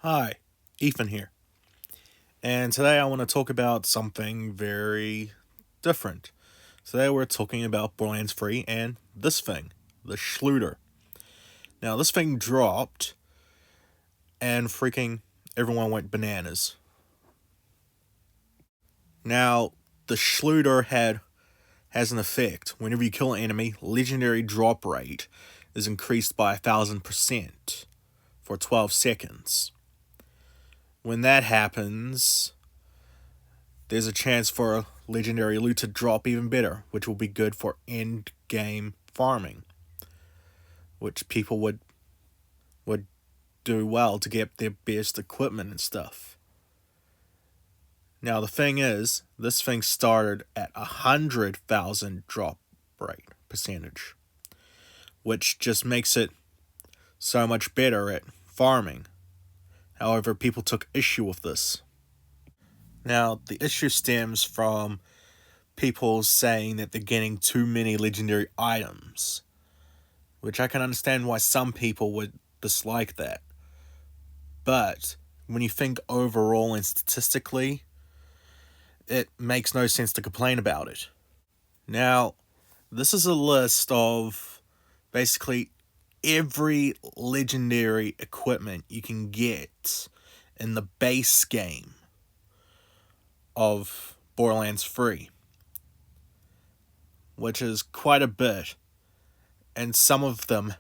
Hi, Ethan here. And today I want to talk about something very different. Today we're talking about Borderlands 3 and this thing, the Shlooter. Now, this thing dropped and freaking everyone went bananas. Now, the Shlooter has an effect. Whenever you kill an enemy, legendary drop rate is increased by 1,000% for 12 seconds. When that happens, there's a chance for a legendary loot to drop even better, which will be good for end game farming, which people would do well to get their best equipment and stuff. Now the thing is, this thing started at 100,000 drop rate percentage, which just makes it so much better at farming. However, people took issue with this. Now, the issue stems from people saying that they're getting too many legendary items, which I can understand why some people would dislike that. But when you think overall and statistically, it makes no sense to complain about it. Now, this is a list of basically every legendary equipment you can get in the base game of Borderlands 3, which is quite a bit, and some of them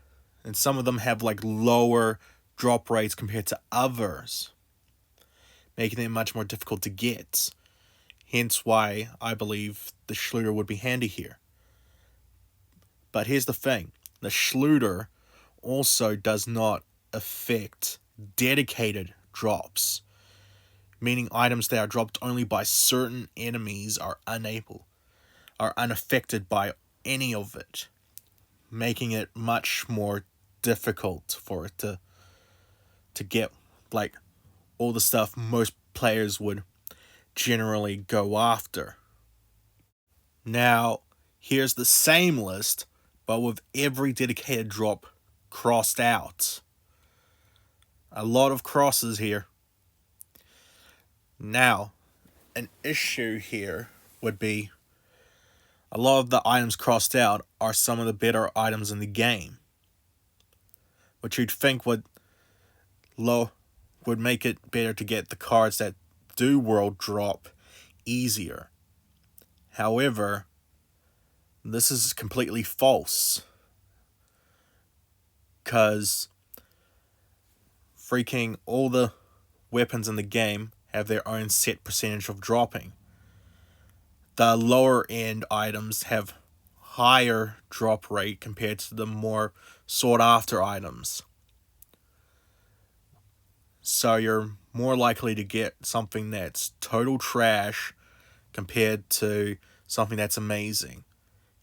have like lower drop rates compared to others, making it much more difficult to get. Hence why I believe the Shlooter would be handy here. But here's the thing, the Shlooter also does not affect dedicated drops, meaning items that are dropped only by certain enemies are unaffected by any of it, making it much more difficult for it to get like all the stuff most players would generally go after. Now, here's the same list, but with every dedicated drop crossed out. A lot of crosses here. Now, an issue here would be a lot of the items crossed out are some of the better items in the game, which you'd think would make it better to get the cards that do world drop easier. However, this is completely false, because freaking all the weapons in the game have their own set percentage of dropping. The lower end items have higher drop rate compared to the more sought after items. So you're more likely to get something that's total trash compared to something that's amazing.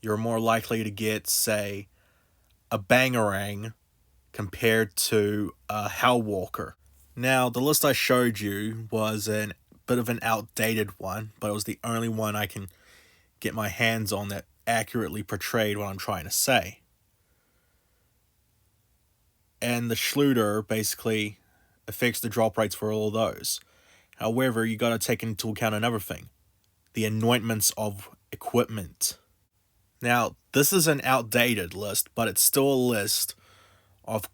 You're more likely to get, say, a Bangarang compared to a Hellwalker. Now, the list I showed you was a bit of an outdated one, but it was the only one I can get my hands on that accurately portrayed what I'm trying to say. And the Shlooter basically affects the drop rates for all of those. However, you got to take into account another thing, the anointments of equipment. Now, this is an outdated list, but it's still a list of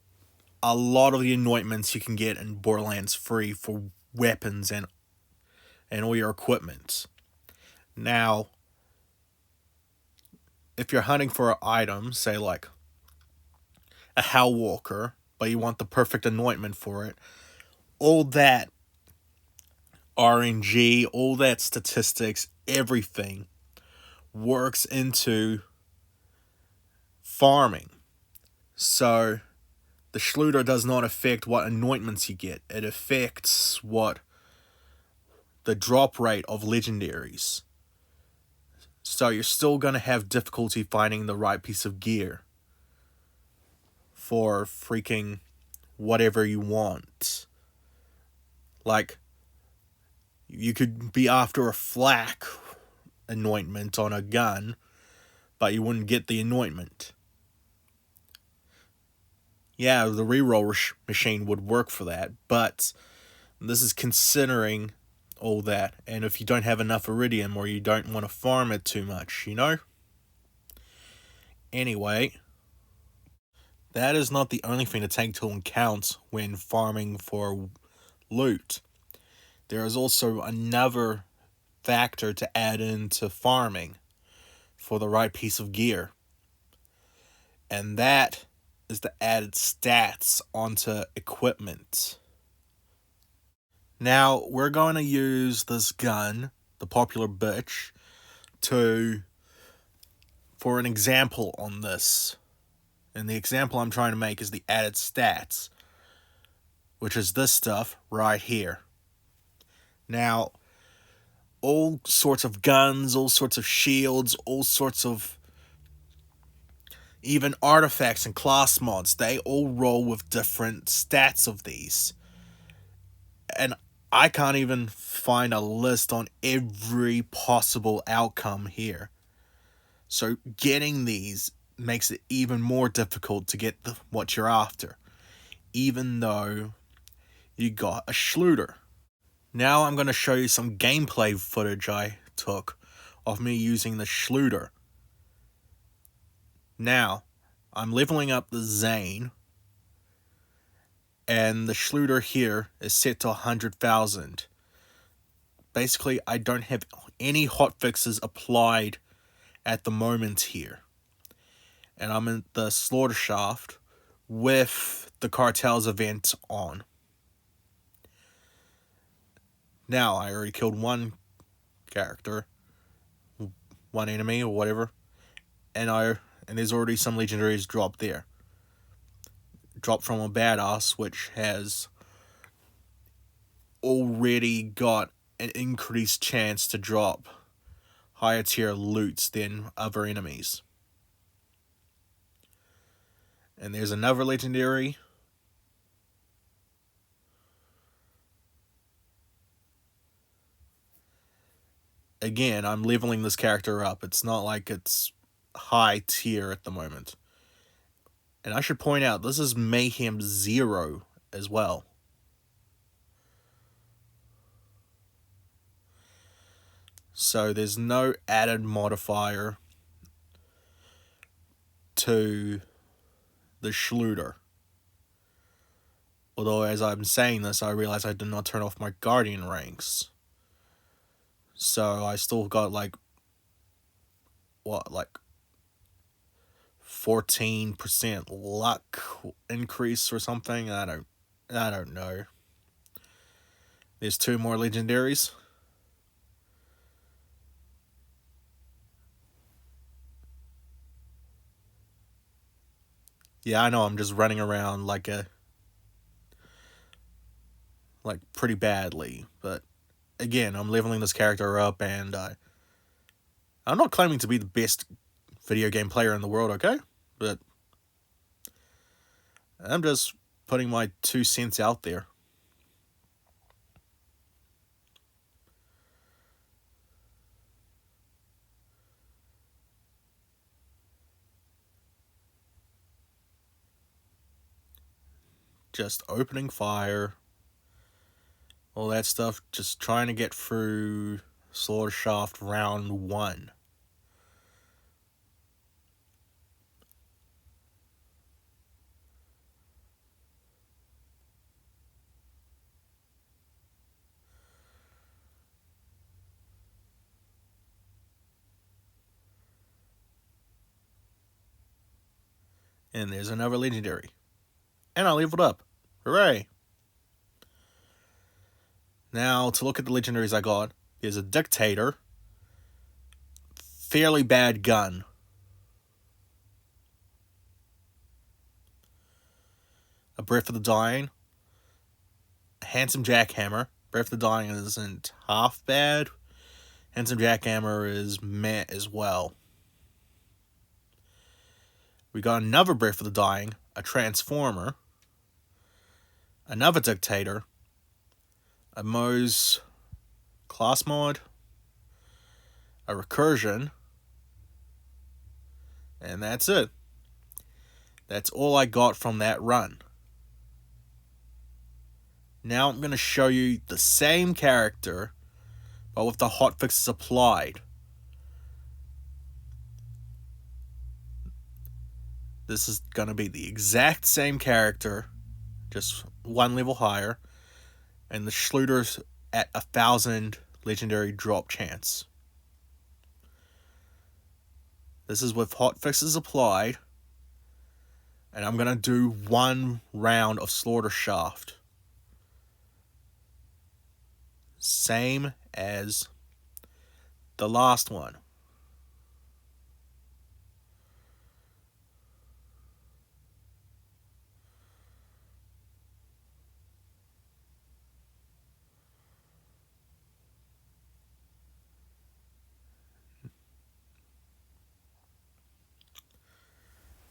a lot of the anointments you can get in Borderlands 3 for weapons and all your equipment. Now, if you're hunting for an item, say like a Hellwalker, but you want the perfect anointment for it, all that RNG, all that statistics, everything works into farming. So the Shlooter does not affect what anointments you get. It affects what the drop rate of legendaries. So you're still going to have difficulty finding the right piece of gear for freaking whatever you want. Like, you could be after a flak anointment on a gun, but you wouldn't get the anointment. Yeah, the reroll machine would work for that, but This is considering all that, and if you don't have enough iridium or you don't want to farm it too much, you know? Anyway, that is not the only thing to take into account when farming for loot. There is also another factor to add into farming for the right piece of gear, and that is the added stats onto equipment. Now, we're going to use this gun, the popular bitch, for an example on this. And the example I'm trying to make is the added stats, which is this stuff right here. Now, all sorts of guns, all sorts of shields, all sorts of even artifacts and class mods, they all roll with different stats of these. And I can't even find a list on every possible outcome here. So getting these makes it even more difficult to get what you're after, even though you got a Shlooter. Now I'm going to show you some gameplay footage I took of me using the Shlooter. Now, I'm leveling up the Zane, and the Shlooter here is set to 100,000. Basically, I don't have any hotfixes applied at the moment here. And I'm in the Slaughter Shaft with the Cartel's event on. Now, I already killed one character, one enemy or whatever, and there's already some legendaries dropped there. Dropped from a badass, which has already got an increased chance to drop higher tier loots than other enemies. And there's another legendary. Again, I'm leveling this character up. It's not like it's high tier at the moment. And I should point out, this is Mayhem 0 as well. So there's no added modifier to the Shlooter. Although as I'm saying this, I realize I did not turn off my Guardian ranks. So I still got like 14% luck increase or something. I don't know. There's 2 more legendaries. Yeah, I know I'm just running around like pretty badly, but again, I'm leveling this character up, and I'm not claiming to be the best video game player in the world, okay? But I'm just putting my 2 cents out there. Just opening fire. All that stuff, just trying to get through Slaughter Shaft round 1. And there's another legendary. And I leveled up. Hooray! Now, to look at the legendaries I got, there's a Dictator. Fairly bad gun. A Breath of the Dying. A Handsome Jackhammer. Breath of the Dying isn't half bad. Handsome Jackhammer is meh as well. We got another Breath of the Dying. A Transformer. Another Dictator. A Moe's class mod. A Recursion. And that's it. That's all I got from that run. Now I'm going to show you the same character, but with the hotfixes applied. This is going to be the exact same character, just one level higher, and the Shlooter's at 1,000 legendary drop chance. This is with hotfixes applied, and I'm going to do one round of Slaughter Shaft. Same as the last one.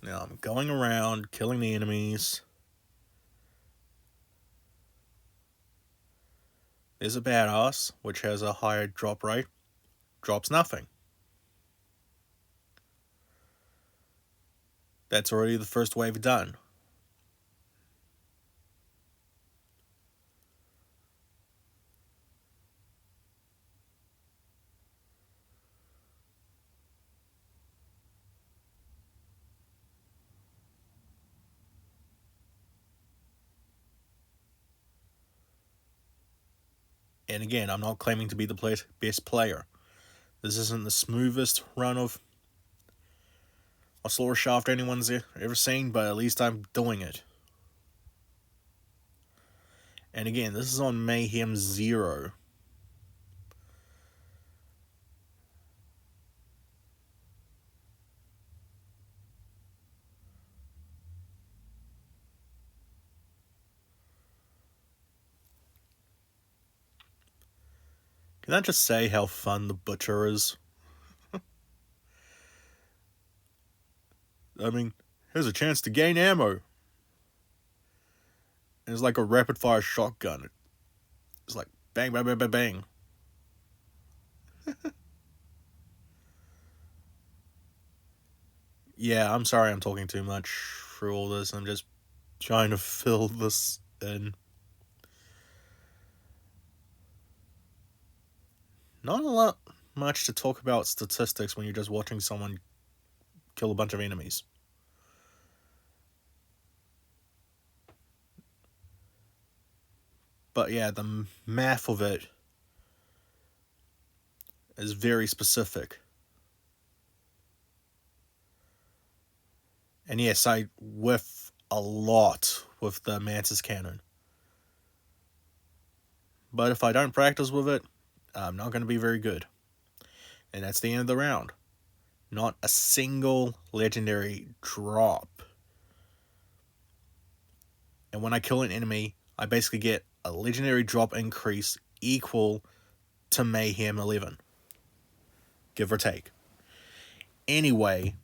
Now I'm going around killing the enemies. There's a badass, which has a higher drop rate. Drops nothing. That's already the first wave done. And again, I'm not claiming to be the best player. This isn't the smoothest run of a Slaughter Shaft anyone's ever seen, but at least I'm doing it. And again, this is on Mayhem 0. Can I just say how fun the Butcher is? I mean, here's a chance to gain ammo. And it's like a rapid fire shotgun. It's like bang, bang, bang, bang, bang. Yeah, I'm sorry I'm talking too much for all this. I'm just trying to fill this in. Not a lot much to talk about statistics when you're just watching someone kill a bunch of enemies. But yeah, the math of it is very specific. And yes, I whiff a lot with the Mantis Cannon. But if I don't practice with it, I'm not going to be very good. And that's the end of the round. Not a single legendary drop. And when I kill an enemy, I basically get a legendary drop increase equal to Mayhem 11. Give or take. Anyway,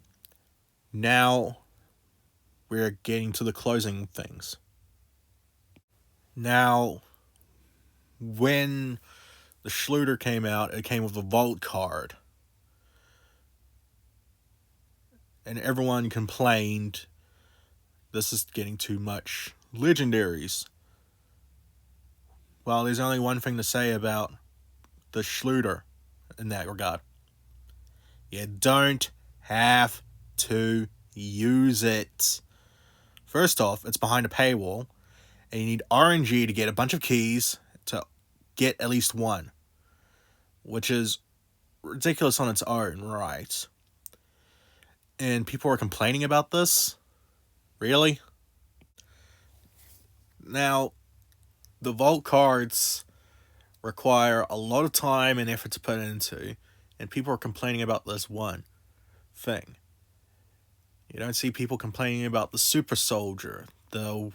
now we're getting to the closing things. Now, when the Shlooter came out, it came with a Vault card. And everyone complained, this is getting too much legendaries. Well, there's only one thing to say about the Shlooter in that regard. You don't have to use it. First off, it's behind a paywall, and you need RNG to get a bunch of keys to get at least one, which is ridiculous on its own, right? And people are complaining about this? Really? Now, the Vault cards require a lot of time and effort to put into, and people are complaining about this one thing. You don't see people complaining about the Super Soldier, the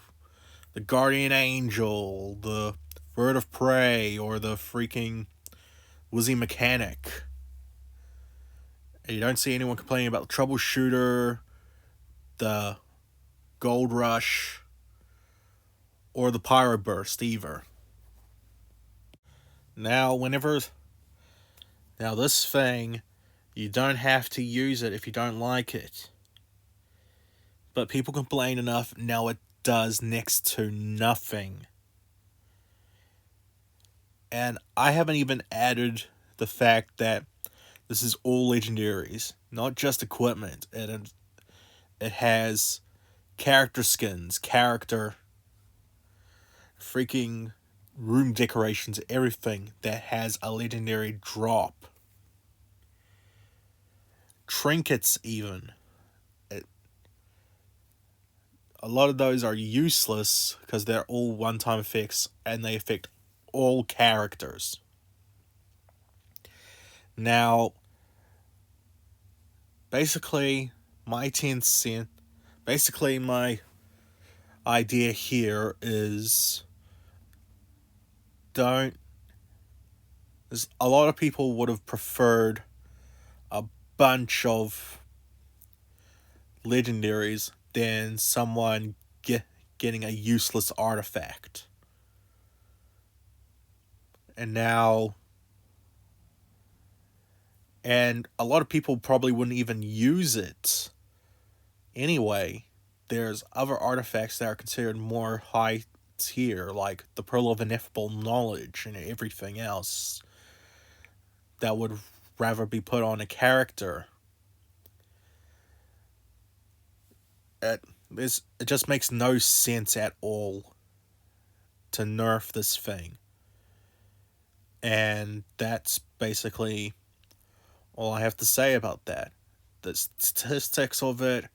Guardian Angel, the Bird of Prey, or the freaking Wizzy Mechanic. And you don't see anyone complaining about the Troubleshooter, the Gold Rush, or the Pyro Burst either. Now, this thing, you don't have to use it if you don't like it. But people complain enough, now it does next to nothing. And I haven't even added the fact that this is all legendaries, not just equipment. It has character skins, character freaking room decorations, everything that has a legendary drop. Trinkets, even. A lot of those are useless because they're all one-time effects and they affect all characters. Now, basically, my 10 cent, basically my idea here is don't. A lot of people would have preferred a bunch of legendaries than someone getting a useless artifact. And now, and a lot of people probably wouldn't even use it anyway. There's other artifacts that are considered more high tier, like the Pearl of Ineffable Knowledge and everything else, that would rather be put on a character. It just makes no sense at all to nerf this thing. And that's basically all I have to say about that. The statistics of it,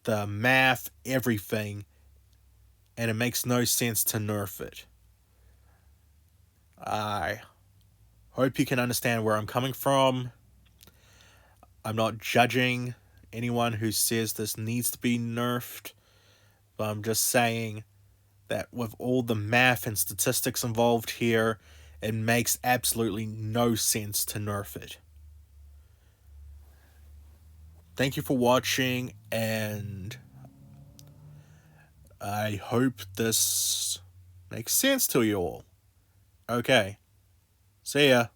the math, everything, and it makes no sense to nerf it. I hope you can understand where I'm coming from. I'm not judging anyone who says this needs to be nerfed, but I'm just saying that with all the math and statistics involved here, it makes absolutely no sense to nerf it. Thank you for watching, and I hope this makes sense to you all. Okay. See ya.